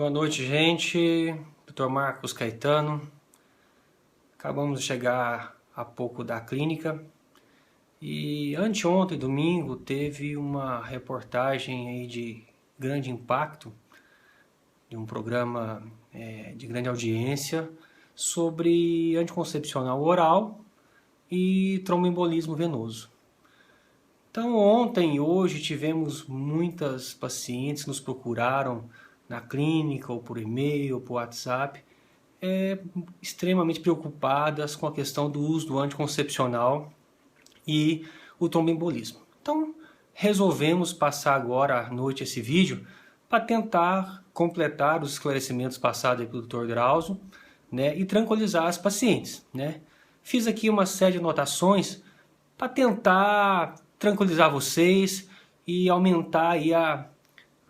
Boa noite, gente. Dr. Marcos Caetano. Acabamos de chegar há pouco da clínica e anteontem, domingo, teve uma reportagem aí de grande impacto de um programa de grande audiência sobre anticoncepcional oral e tromboembolismo venoso. Então ontem e hoje tivemos muitas pacientes que nos procuraram na clínica, ou por e-mail, ou por WhatsApp, extremamente preocupadas com a questão do uso do anticoncepcional e o tromboembolismo. Então, resolvemos passar agora à noite esse vídeo para tentar completar os esclarecimentos passados pelo Dr. Drauzio, né, e tranquilizar as pacientes, né. Fiz aqui uma série de anotações para tentar tranquilizar vocês e aumentar aí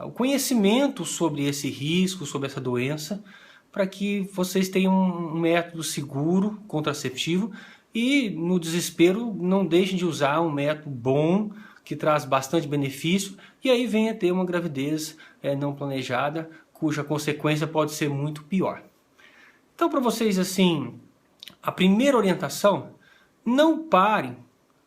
o conhecimento sobre esse risco, sobre essa doença, para que vocês tenham um método seguro, contraceptivo, e no desespero não deixem de usar um método bom, que traz bastante benefício, e aí venha ter uma gravidez não planejada, cuja consequência pode ser muito pior. Então, para vocês, assim, a primeira orientação, não parem,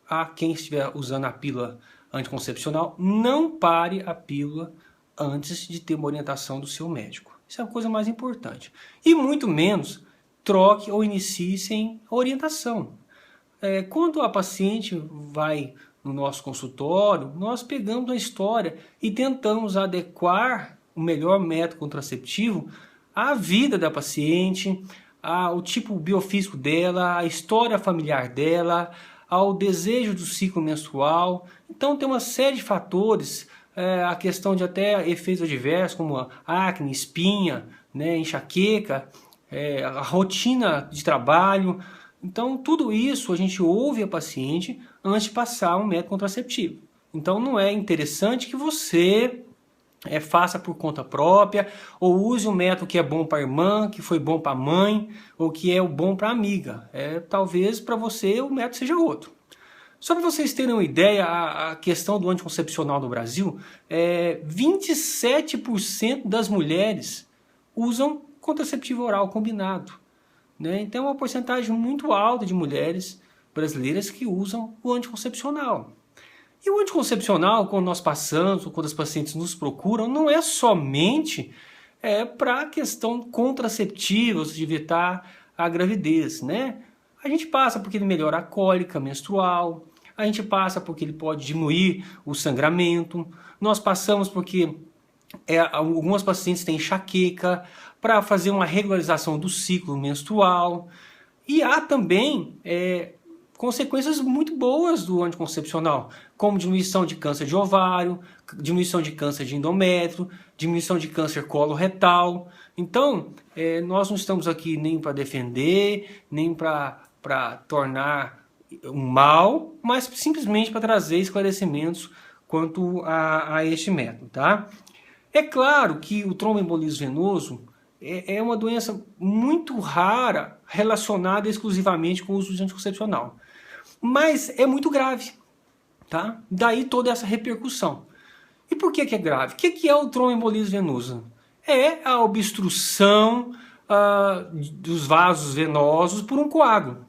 a quem estiver usando a pílula anticoncepcional, não pare a pílula antes de ter uma orientação do seu médico. Isso é a coisa mais importante. E muito menos troque ou inicie sem orientação. Quando a paciente vai no nosso consultório, nós pegamos a história e tentamos adequar o melhor método contraceptivo à vida da paciente, ao tipo biofísico dela, à história familiar dela, ao desejo do ciclo menstrual. Então tem uma série de fatores, a questão de até efeitos adversos, como acne, espinha, né, enxaqueca, a rotina de trabalho. Então tudo isso a gente ouve a paciente antes de passar um método contraceptivo. Então não é interessante que você faça por conta própria, ou use um método que é bom para a irmã, que foi bom para a mãe, ou que é o bom para a amiga. Talvez para você o método seja outro. Só para vocês terem uma ideia, a questão do anticoncepcional no Brasil, 27% das mulheres usam contraceptivo oral combinado, né? Então é uma porcentagem muito alta de mulheres brasileiras que usam o anticoncepcional. E o anticoncepcional, quando nós passamos, ou quando as pacientes nos procuram, não é somente para a questão contraceptiva, de evitar a gravidez, né? A gente passa porque ele melhora a cólica menstrual, a gente passa porque ele pode diminuir o sangramento, nós passamos porque algumas pacientes têm enxaqueca, para fazer uma regularização do ciclo menstrual. E há também consequências muito boas do anticoncepcional, como diminuição de câncer de ovário, diminuição de câncer de endométrio, diminuição de câncer coloretal. Então, nós não estamos aqui nem para defender, nem para tornar um mal, mas simplesmente para trazer esclarecimentos quanto a este método, tá? É claro que o tromboembolismo venoso é uma doença muito rara relacionada exclusivamente com o uso de anticoncepcional. Mas é muito grave, tá? Daí toda essa repercussão. E por que é grave? O que é o tromboembolismo venoso? É a obstrução dos vasos venosos por um coágulo.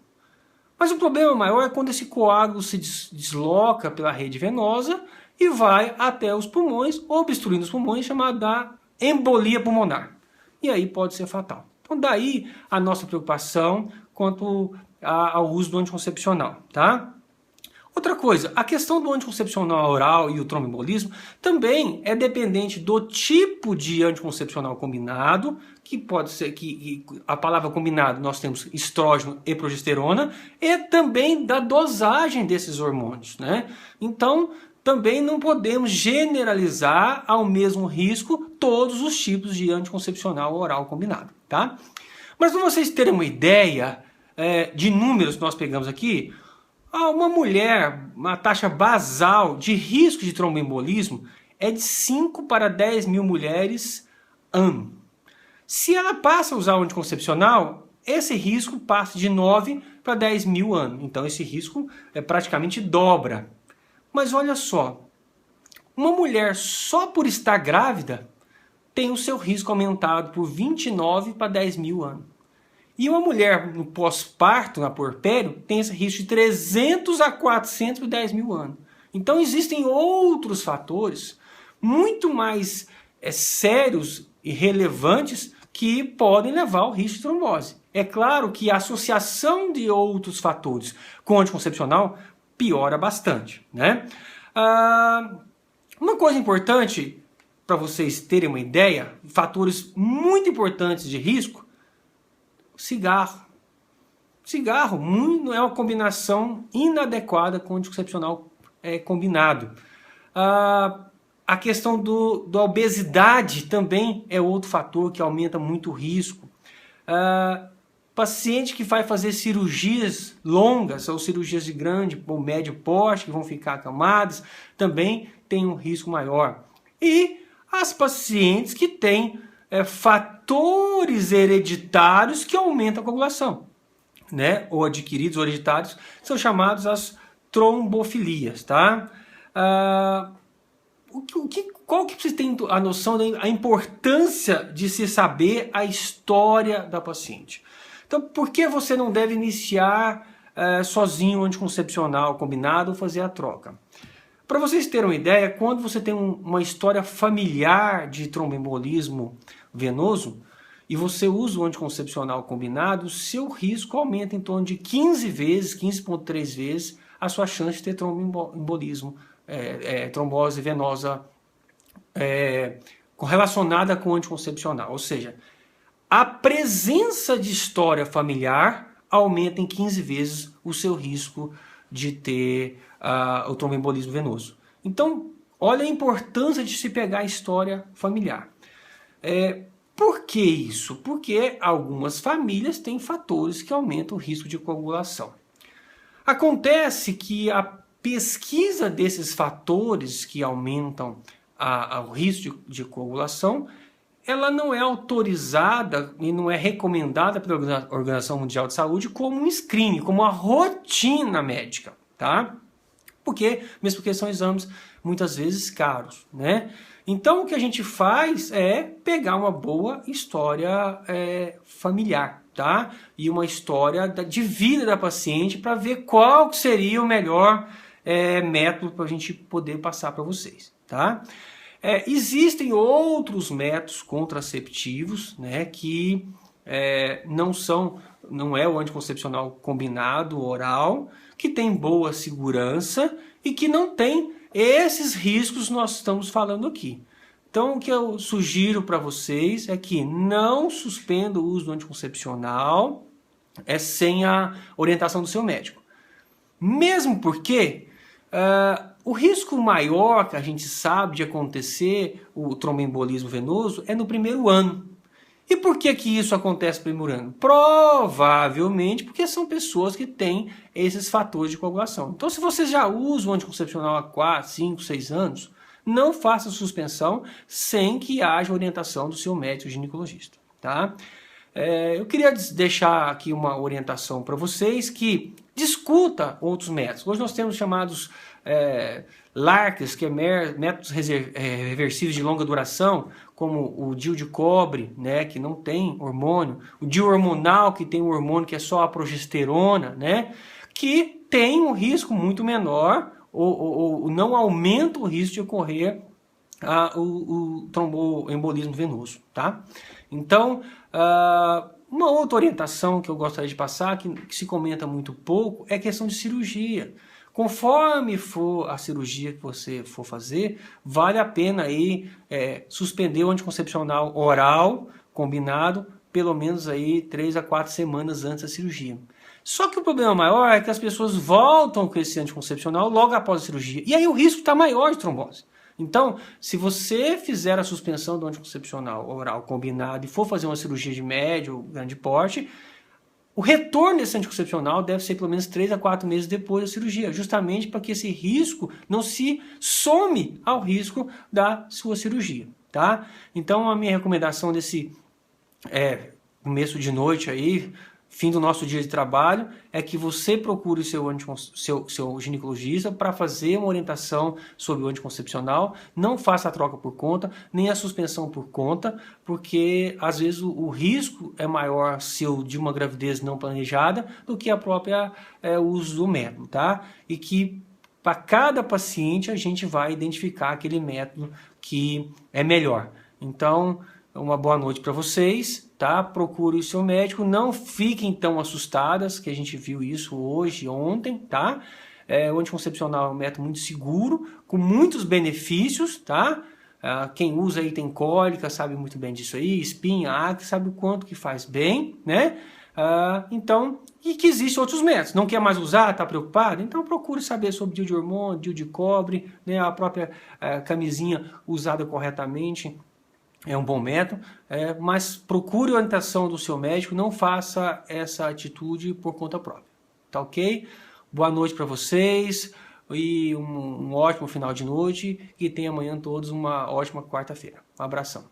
Mas o problema maior é quando esse coágulo se desloca pela rede venosa e vai até os pulmões, obstruindo os pulmões, chamada embolia pulmonar. E aí pode ser fatal. Então daí a nossa preocupação quanto ao uso do anticoncepcional, tá? Outra coisa, a questão do anticoncepcional oral e o tromboembolismo também é dependente do tipo de anticoncepcional combinado, que pode ser que a palavra combinado nós temos estrógeno e progesterona, e também da dosagem desses hormônios, né? Então, também não podemos generalizar ao mesmo risco todos os tipos de anticoncepcional oral combinado, tá? Mas para vocês terem uma ideia de números que nós pegamos aqui, uma mulher, uma taxa basal de risco de tromboembolismo é de 5 para 10 mil mulheres ano. Se ela passa a usar o anticoncepcional, esse risco passa de 9 para 10 mil ano. Então esse risco praticamente dobra. Mas olha só, uma mulher só por estar grávida tem o seu risco aumentado por 29 para 10 mil anos. E uma mulher no pós-parto, na puerpério, tem esse risco de 300 a 410 mil anos. Então existem outros fatores muito mais sérios e relevantes que podem levar ao risco de trombose. É claro que a associação de outros fatores com o anticoncepcional piora bastante, né? Uma coisa importante para vocês terem uma ideia, fatores muito importantes de risco, cigarro. Cigarro não é uma combinação inadequada com o anticoncepcional combinado. A questão da obesidade também é outro fator que aumenta muito o risco. Paciente que vai fazer cirurgias longas ou cirurgias de grande ou médio porte, que vão ficar acamadas, também tem um risco maior. E as pacientes que têm fatores hereditários que aumentam a coagulação, né? Ou adquiridos ou hereditários, são chamados as trombofilias, tá? Qual que você tem a noção da importância de se saber a história da paciente? Então, por que você não deve iniciar sozinho o anticoncepcional combinado ou fazer a troca? Para vocês terem uma ideia, quando você tem uma história familiar de tromboembolismo venoso e você usa o anticoncepcional combinado, o seu risco aumenta em torno de 15 vezes, 15,3 vezes a sua chance de ter tromboembolismo, trombose venosa relacionada com o anticoncepcional. Ou seja, a presença de história familiar aumenta em 15 vezes o seu risco de ter o tromboembolismo venoso. Então, olha a importância de se pegar a história familiar. Por que isso? Porque algumas famílias têm fatores que aumentam o risco de coagulação. Acontece que a pesquisa desses fatores que aumentam o risco de coagulação, ela não é autorizada e não é recomendada pela Organização Mundial de Saúde como um screening, como uma rotina médica, tá? Mesmo porque são exames muitas vezes caros, né? Então o que a gente faz é pegar uma boa história familiar, tá? E uma história de vida da paciente para ver qual seria o melhor método para a gente poder passar para vocês, tá? Existem outros métodos contraceptivos, né, que não é o anticoncepcional combinado oral, que tem boa segurança e que não tem esses riscos que nós estamos falando aqui. Então o que eu sugiro para vocês é que não suspenda o uso do anticoncepcional sem a orientação do seu médico. Mesmo porque o risco maior que a gente sabe de acontecer o tromboembolismo venoso é no primeiro ano. E por que isso acontece no primeiro ano? Provavelmente porque são pessoas que têm esses fatores de coagulação. Então, se você já usa o anticoncepcional há 4, 5, 6 anos, não faça suspensão sem que haja orientação do seu médico ginecologista, tá? Eu queria deixar aqui uma orientação para vocês que discuta outros métodos. Hoje nós temos chamados LARCs, que é métodos reversíveis de longa duração, como o DIU de cobre, né, que não tem hormônio, o DIU hormonal, que tem um hormônio que é só a progesterona, né, que tem um risco muito menor, ou não aumenta o risco de ocorrer o tromboembolismo venoso, tá? Então, uma outra orientação que eu gostaria de passar, que se comenta muito pouco, é a questão de cirurgia. Conforme for a cirurgia que você for fazer, vale a pena aí suspender o anticoncepcional oral combinado pelo menos aí 3 a 4 semanas antes da cirurgia. Só que o problema maior é que as pessoas voltam com esse anticoncepcional logo após a cirurgia. E aí o risco está maior de trombose. Então, se você fizer a suspensão do anticoncepcional oral combinado e for fazer uma cirurgia de médio ou grande porte, o retorno desse anticoncepcional deve ser pelo menos 3 a 4 meses depois da cirurgia, justamente para que esse risco não se some ao risco da sua cirurgia, tá? Então, a minha recomendação desse começo de noite aí, fim do nosso dia de trabalho, é que você procure seu ginecologista para fazer uma orientação sobre o anticoncepcional. Não faça a troca por conta, nem a suspensão por conta, porque às vezes o risco é maior seu de uma gravidez não planejada do que a própria uso do método, tá? E que para cada paciente a gente vai identificar aquele método que é melhor. Então, uma boa noite para vocês, tá? Procure o seu médico, não fiquem tão assustadas, que a gente viu isso hoje, ontem, tá? O anticoncepcional é um método muito seguro, com muitos benefícios, tá? Quem usa aí tem cólica, sabe muito bem disso aí, espinha, acne, sabe o quanto que faz bem, né? Então, e que existem outros métodos. Não quer mais usar, está preocupado? Então procure saber sobre DIU de hormônio, DIU de cobre, né? A própria camisinha usada corretamente é um bom método, mas procure a orientação do seu médico, não faça essa atitude por conta própria, tá ok? Boa noite para vocês e um ótimo final de noite e tenham amanhã todos uma ótima quarta-feira. Um abração.